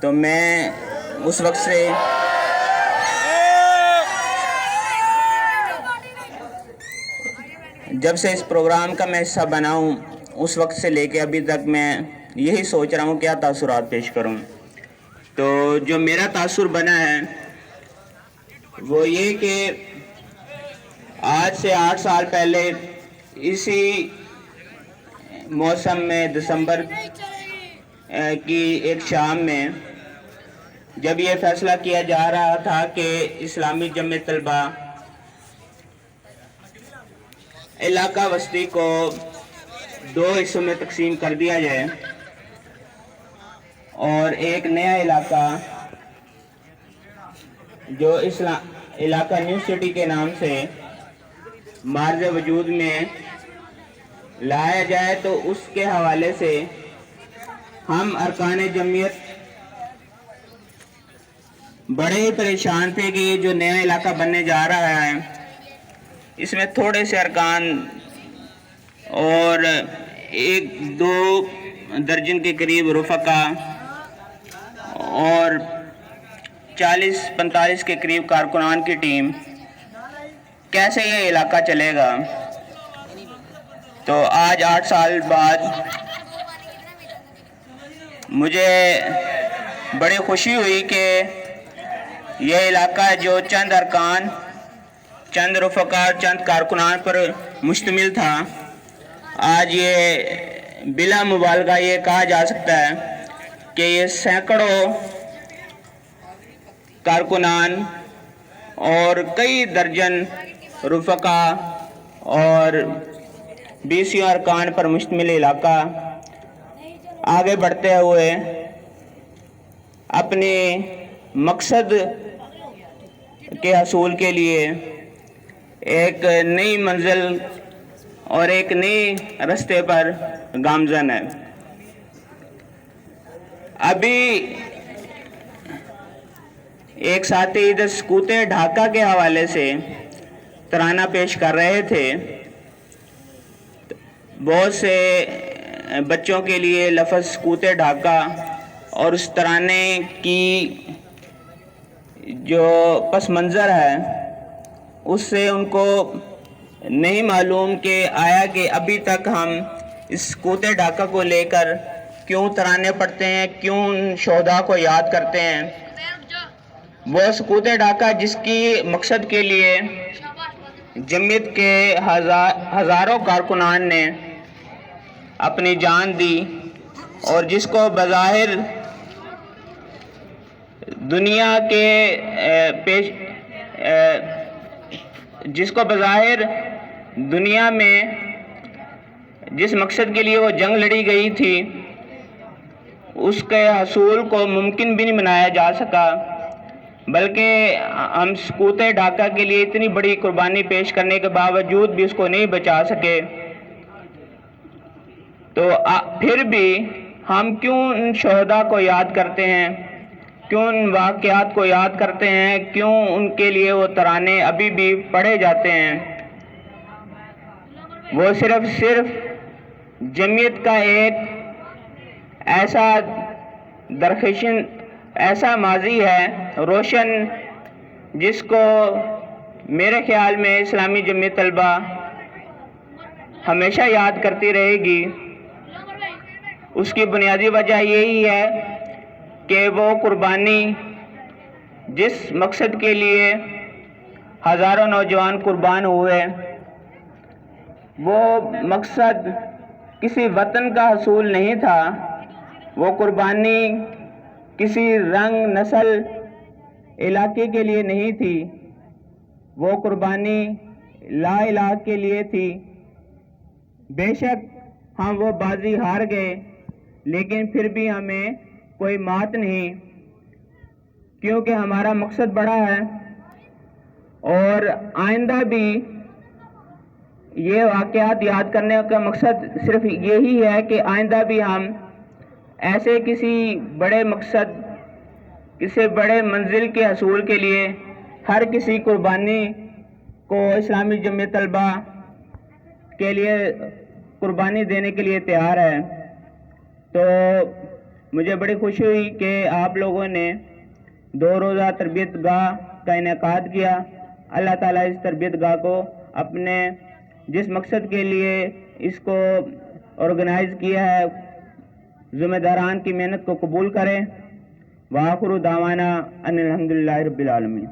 تو میں اس وقت سے جب سے اس پروگرام کا میں حصہ بنا ہوں اس وقت سے لے کے ابھی تک میں یہی سوچ رہا ہوں کیا تاثرات پیش کروں. تو جو میرا تاثر بنا ہے وہ یہ کہ آج سے 8 سال پہلے اسی موسم میں دسمبر کی ایک شام میں جب یہ فیصلہ کیا جا رہا تھا کہ اسلامی جمعیت طلبہ علاقہ وسطی کو 2 حصوں میں تقسیم کر دیا جائے اور ایک نیا علاقہ جو علاقہ نیو سٹی کے نام سے معرض وجود میں لایا جائے، تو اس کے حوالے سے ہم ارکان جمعیت بڑے ہی پریشان تھے کہ یہ جو نیا علاقہ بننے جا رہا ہے اس میں تھوڑے سے ارکان اور 1-2 درجن کے قریب رفقا اور 40-45 کے قریب کارکنان کی ٹیم، کیسے یہ علاقہ چلے گا؟ تو آج 8 سال بعد مجھے بڑی خوشی ہوئی کہ یہ علاقہ جو چند ارکان، چند رفقا اور چند کارکنان پر مشتمل تھا، آج یہ بلا مبالغہ یہ کہا جا سکتا ہے کہ یہ سینکڑوں کارکنان اور کئی درجن رفقا اور 20 ارکان پر مشتمل علاقہ آگے بڑھتے ہوئے اپنے مقصد کے حصول کے لیے ایک نئی منزل اور ایک نئی رستے پر گامزن ہے. ابھی ایک ساتھی ادھر سکوت ڈھاکہ کے حوالے سے ترانہ پیش کر رہے تھے. بہت سے بچوں کے لیے لفظ سکوت ڈھاکہ اور اس ترانے کی جو پس منظر ہے اس سے ان کو نہیں معلوم کہ آیا کہ ابھی تک ہم اس سکوت ڈھاکہ کو لے کر کیوں ترانے پڑھتے ہیں، کیوں ان شہداء کو یاد کرتے ہیں. وہ سکوت ڈھاکہ جس کی مقصد کے لیے جمعیت کے ہزاروں کارکنان نے اپنی جان دی اور جس کو بظاہر دنیا میں جس مقصد کے لیے وہ جنگ لڑی گئی تھی اس کے حصول کو ممکن بھی نہیں بنایا جا سکا، بلکہ ہم سکوت ڈھاکہ کے لیے اتنی بڑی قربانی پیش کرنے کے باوجود بھی اس کو نہیں بچا سکے. تو پھر بھی ہم کیوں ان شہداء کو یاد کرتے ہیں، کیوں ان واقعات کو یاد کرتے ہیں، کیوں ان کے لیے وہ ترانے ابھی بھی پڑھے جاتے ہیں؟ وہ صرف جمعیت کا ایک ایسا درخشن، ایسا ماضی ہے روشن، جس کو میرے خیال میں اسلامی جمعیت طلبہ ہمیشہ یاد کرتی رہے گی. اس کی بنیادی وجہ یہی ہے کہ وہ قربانی جس مقصد کے لیے ہزاروں نوجوان قربان ہوئے، وہ مقصد کسی وطن کا حصول نہیں تھا. وہ قربانی کسی رنگ، نسل، علاقے کے لیے نہیں تھی. وہ قربانی لا الہ کے لیے تھی. بے شک ہم وہ بازی ہار گئے، لیکن پھر بھی ہمیں کوئی مات نہیں، کیونکہ ہمارا مقصد بڑا ہے. اور آئندہ بھی یہ واقعات یاد کرنے کا مقصد صرف یہی ہے کہ آئندہ بھی ہم ایسے کسی بڑے مقصد، کسی بڑے منزل کے حصول کے لیے ہر کسی قربانی کو اسلامی جمعیت طلبہ کے لیے قربانی دینے کے لیے تیار ہے. تو مجھے بڑی خوشی ہوئی کہ آپ لوگوں نے 2 روزہ تربیت گاہ کا انعقاد کیا۔ اللہ تعالیٰ اس تربیت گاہ کو اپنے جس مقصد کے لیے اس کو آرگنائز کیا ہے، ذمہ داران کی محنت کو قبول کرے۔ وآخر دعوانا ان الحمدللہ رب العالمین۔